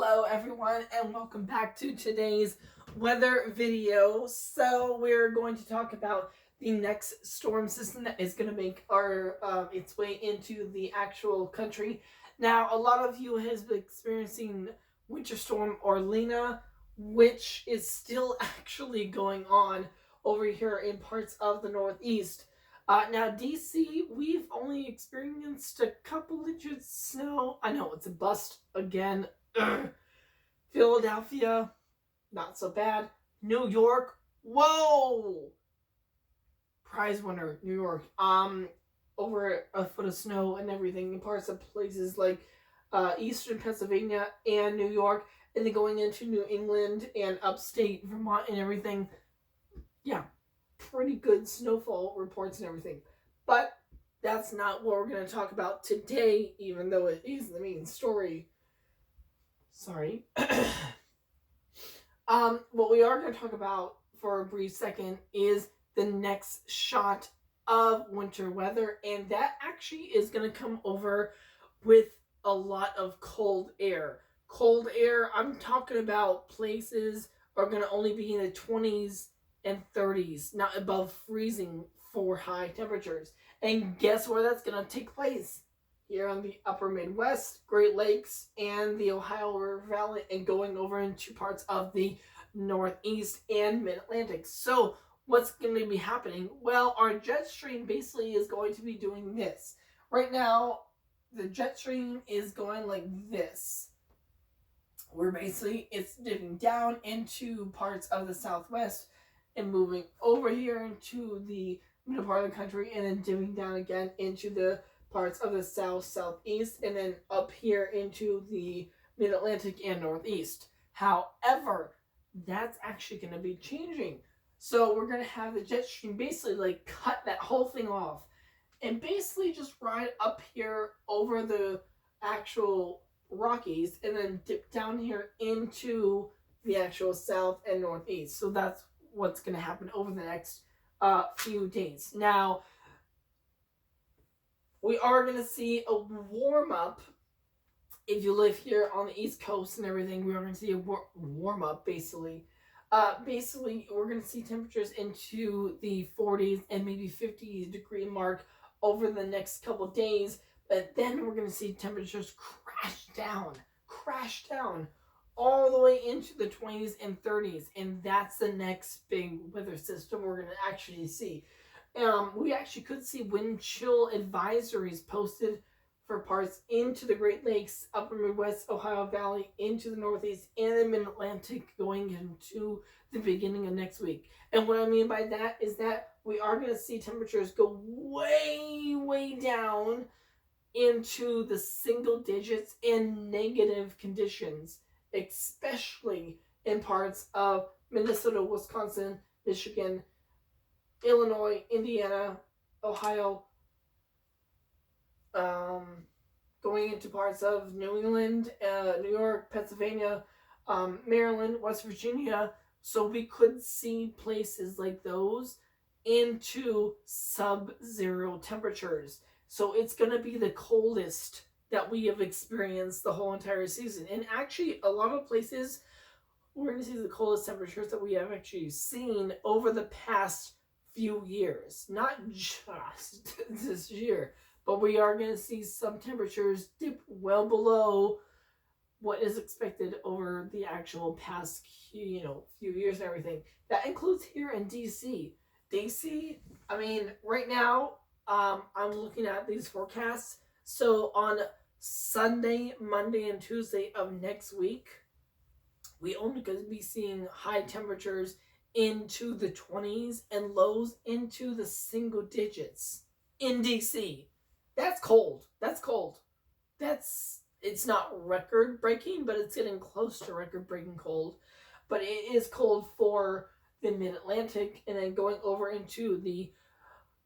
Hello everyone and welcome back to today's weather video. So we're going to talk about the next storm system that is going to make its way into the actual country. Now a lot of you has been experiencing Winter Storm Orlena, which is still actually going on over here in parts of the Northeast. Now, DC, we've only experienced a couple inches of snow. I know it's a bust again. Philadelphia, not so bad. New York, whoa! Prize winner, New York. Over a foot of snow and everything in parts of places like eastern Pennsylvania and New York, and then going into New England and upstate Vermont and everything. Yeah, pretty good snowfall reports and everything. But that's not what we're going to talk about today, even though it is the main story. Sorry. What we are going to talk about for a brief second is the next shot of winter weather, and that actually is going to come over with a lot of cold air. Cold air, I'm talking about places are going to only be in the 20s and 30s, not above freezing for high temperatures. And guess where that's going to take place? Here on the upper Midwest, Great Lakes, and the Ohio River Valley, and going over into parts of the Northeast and Mid-Atlantic. So what's going to be happening? Well, our jet stream basically is going to be doing this. Right now, the jet stream is going like this, where basically it's dipping down into parts of the Southwest and moving over here into the middle part of the country, and then dipping down again into the parts of the south, southeast, and then up here into the mid-Atlantic and northeast. However, that's actually going to be changing. So we're going to have the jet stream basically like cut that whole thing off and basically just ride up here over the actual Rockies and then dip down here into the actual south and northeast. So that's what's going to happen over the next few days. Now, we are going to see a warm up. If you live here on the East Coast and everything, we are going to see a warm up basically. Basically, we're going to see temperatures into the 40s and maybe 50 degree mark over the next couple days. But then we're going to see temperatures crash down all the way into the 20s and 30s. And that's the next big weather system we're going to actually see. We actually could see wind chill advisories posted for parts into the Great Lakes, upper Midwest, Ohio Valley, into the Northeast, and the Mid-Atlantic going into the beginning of next week. And what I mean by that is that we are going to see temperatures go way down into the single digits and negative conditions, especially in parts of Minnesota, Wisconsin, Michigan, Illinois, Indiana, Ohio, going into parts of New England, New York, Pennsylvania, Maryland, West Virginia. So we could see places like those into sub-zero temperatures. So it's going to be the coldest that we have experienced the whole entire season. And actually, a lot of places, we're going to see the coldest temperatures that we have actually seen over the past few years. Not just this year, but we are going to see some temperatures dip well below what is expected over the actual past, few years and everything. That includes here in DC. DC, I mean, right now, I'm looking at these forecasts. So on Sunday, Monday, and Tuesday of next week, we only going to be seeing high temperatures into the 20s and lows into the single digits in DC. That's cold. It's not record breaking, but it's getting close to record breaking cold. But it is cold for the Mid-Atlantic, and then going over into the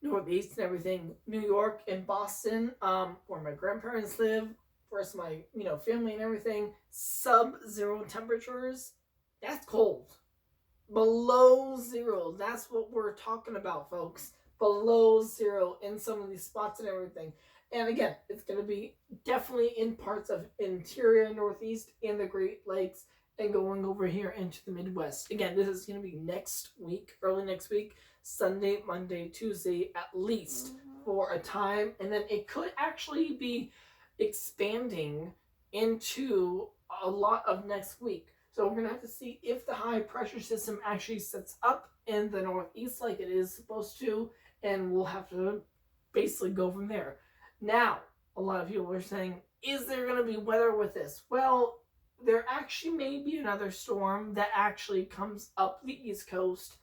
Northeast and everything. New York and Boston, where my grandparents live, where's my family and everything, sub-zero temperatures. That's cold. Below zero. That's what we're talking about, folks. Below zero in some of these spots and everything. And again, it's going to be definitely in parts of interior Northeast and the Great Lakes and going over here into the Midwest. Again, this is going to be next week, early next week, Sunday, Monday, Tuesday, at least for a time. And then it could actually be expanding into a lot of next week. So we're going to have to see if the high pressure system actually sets up in the Northeast like it is supposed to, and we'll have to basically go from there. Now, a lot of people are saying, is there going to be weather with this? Well, there actually may be another storm that actually comes up the East Coast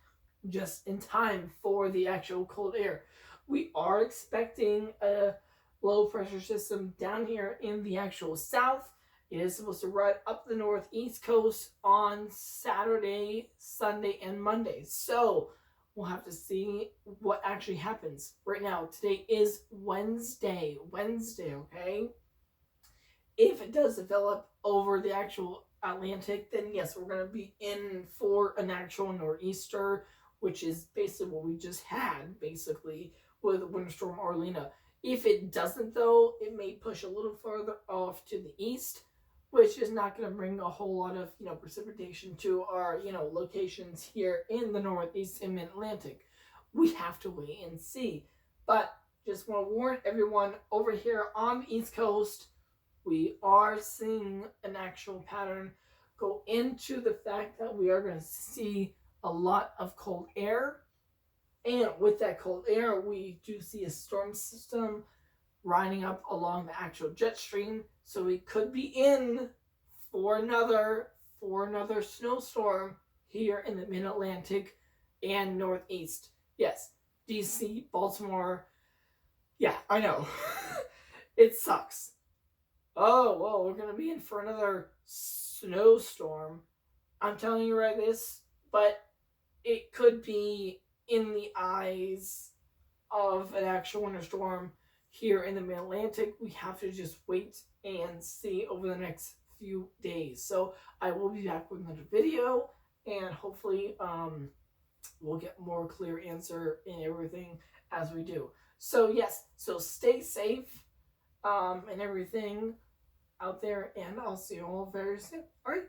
just in time for the actual cold air. We are expecting a low pressure system down here in the actual south. It is supposed to run up the northeast coast on Saturday, Sunday, and Monday. So we'll have to see what actually happens. Right now, today is Wednesday, okay? If it does develop over the actual Atlantic, then yes, we're going to be in for an actual nor'easter, which is basically what we just had, basically, with Winter Storm Orlena. If it doesn't, though, it may push a little further off to the east, which is not going to bring a whole lot of, precipitation to our, locations here in the Northeast and Mid-Atlantic. We have to wait and see. But just want to warn everyone over here on the East Coast, we are seeing an actual pattern go into the fact that we are going to see a lot of cold air. And with that cold air, we do see a storm system riding up along the actual jet stream. So we could be in for another snowstorm here in the Mid-Atlantic and Northeast. Yes, DC, Baltimore. Yeah, I know. It sucks. Oh, well, we're going to be in for another snowstorm. I'm telling you right this, but it could be in the eyes of an actual winter storm here in the Mid-Atlantic. We have to just wait and see over the next few days. So I will be back with another video, and hopefully we'll get more clear answer in everything as we do. So yes, so stay safe and everything out there, and I'll see you all very soon. All right.